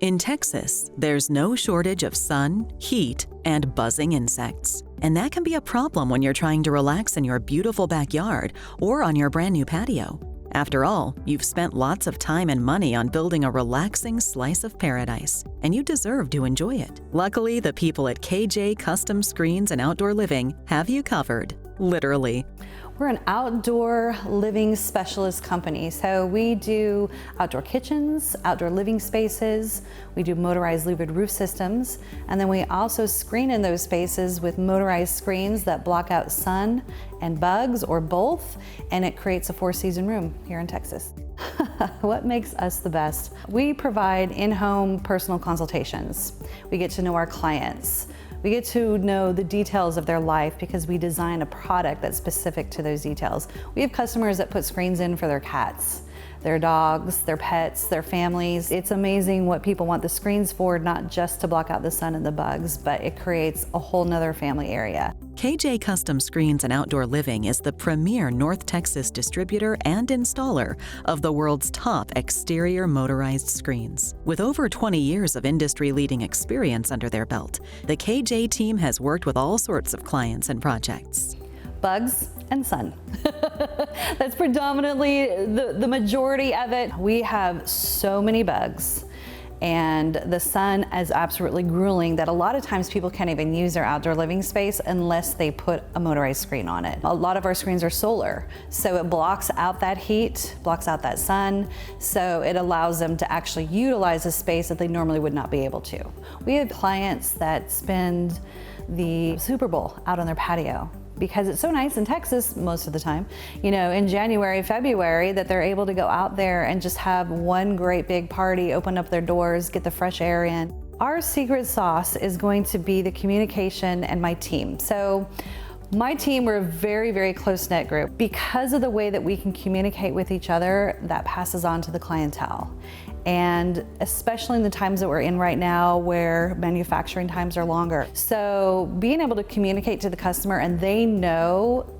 In Texas, there's no shortage of sun, heat, and buzzing insects. And that can be a problem when you're trying to relax in your beautiful backyard or on your brand new patio. After all, you've spent lots of time and money on building a relaxing slice of paradise, and you deserve to enjoy it. Luckily, the people at KJ Custom Screens and Outdoor Living have you covered, literally. We're an outdoor living specialist company. So we do outdoor kitchens, outdoor living spaces, we do motorized louvered roof systems, and then we also screen in those spaces with motorized screens that block out sun and bugs or both, and it creates a 4-season room here in Texas. What makes us the best? We provide in-home personal consultations. We get to know our clients. We get to know the details of their life because we design a product that's specific to those details. We have customers that put screens in for their cats, their dogs, their pets, their families. It's amazing what people want the screens for, not just to block out the sun and the bugs, but it creates a whole nother family area. KJ Custom Screens and Outdoor Living is the premier North Texas distributor and installer of the world's top exterior motorized screens. With over 20 years of industry-leading experience under their belt, the KJ team has worked with all sorts of clients and projects. Bugs and sun. That's predominantly the majority of it. We have so many bugs, and the sun is absolutely grueling that a lot of times people can't even use their outdoor living space unless they put a motorized screen on it. A lot of our screens are solar, so it blocks out that heat, blocks out that sun, so it allows them to actually utilize a space that they normally would not be able to. We have clients that spend the Super Bowl out on their patio because it's so nice in Texas most of the time, you know, in January, February, that they're able to go out there and just have one great big party, open up their doors, get the fresh air in. Our secret sauce is going to be the communication and my team. So my team, we're a very, very close-knit group. Because of the way that we can communicate with each other, that passes on to the clientele. And especially in the times that we're in right now where manufacturing times are longer. So being able to communicate to the customer and they know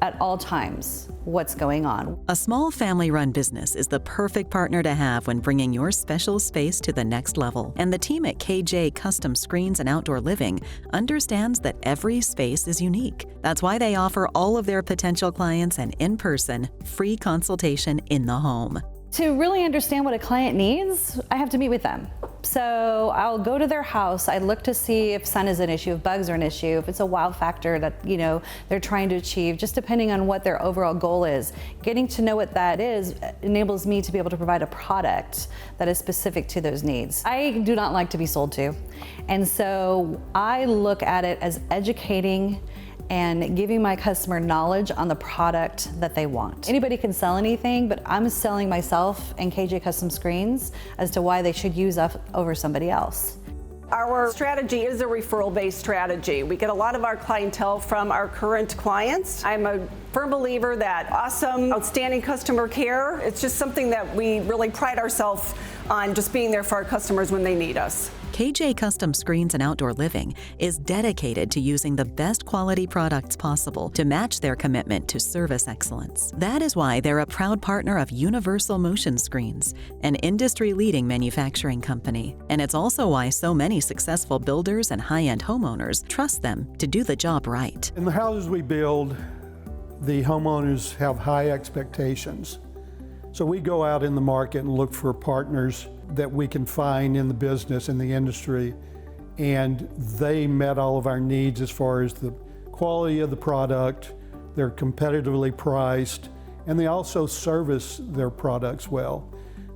at all times what's going on. A small family-run business is the perfect partner to have when bringing your special space to the next level. And the team at KJ Custom Screens and Outdoor Living understands that every space is unique. That's why they offer all of their potential clients an in-person, free consultation in the home. To really understand what a client needs, I have to meet with them. So I'll go to their house, I look to see if sun is an issue, if bugs are an issue, if it's a wow factor that, you know, they're trying to achieve, just depending on what their overall goal is. Getting to know what that is enables me to be able to provide a product that is specific to those needs. I do not like to be sold to, and so I look at it as educating and giving my customer knowledge on the product that they want. Anybody can sell anything, but I'm selling myself and KJ Custom Screens as to why they should use us over somebody else. Our strategy is a referral-based strategy. We get a lot of our clientele from our current clients. I'm a firm believer that awesome, outstanding customer care, it's just something that we really pride ourselves on, just being there for our customers when they need us. KJ Custom Screens and Outdoor Living is dedicated to using the best quality products possible to match their commitment to service excellence. That is why they're a proud partner of Universal Motion Screens, an industry-leading manufacturing company. And it's also why so many successful builders and high-end homeowners trust them to do the job right. In the houses we build, the homeowners have high expectations. So we go out in the market and look for partners that we can find in the business, in the industry, and they met all of our needs as far as the quality of the product, they're competitively priced, and they also service their products well.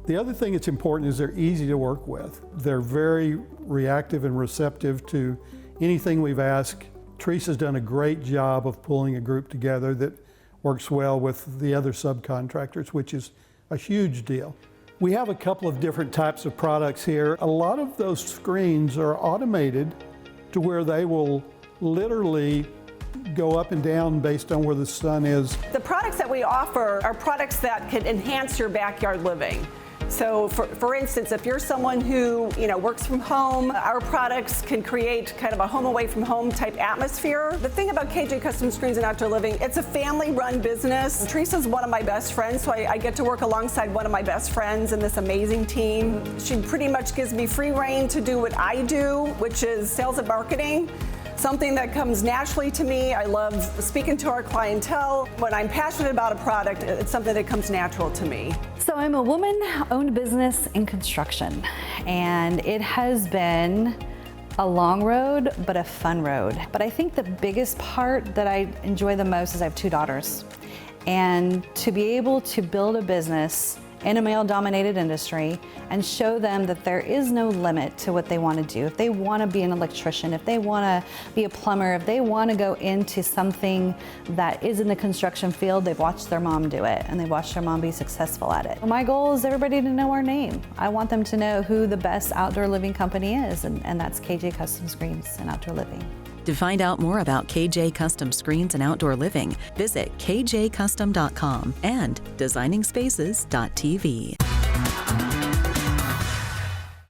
The other thing that's important is they're easy to work with. They're very reactive and receptive to anything we've asked. Teresa's done a great job of pulling a group together that works well with the other subcontractors, which is a huge deal. We have a couple of different types of products here. A lot of those screens are automated to where they will literally go up and down based on where the sun is. The products that we offer are products that can enhance your backyard living. So for instance, if you're someone who, works from home, our products can create kind of a home away from home type atmosphere. The thing about KJ Custom Screens and Outdoor Living, it's a family run business. Teresa's one of my best friends, so I get to work alongside one of my best friends in this amazing team. She pretty much gives me free reign to do what I do, which is sales and marketing. Something that comes naturally to me. I love speaking to our clientele. When I'm passionate about a product, it's something that comes natural to me. So I'm a woman-owned business in construction, and it has been a long road, but a fun road. But I think the biggest part that I enjoy the most is I have 2 daughters. And to be able to build a business in a male-dominated industry and show them that there is no limit to what they want to do. If they want to be an electrician, if they want to be a plumber, if they want to go into something that is in the construction field, they've watched their mom do it and they've watched their mom be successful at it. My goal is everybody to know our name. I want them to know who the best outdoor living company is, and that's KJ Custom Screens and Outdoor Living. To find out more about KJ Custom Screens and Outdoor Living, visit kjcustom.com and designingspaces.tv.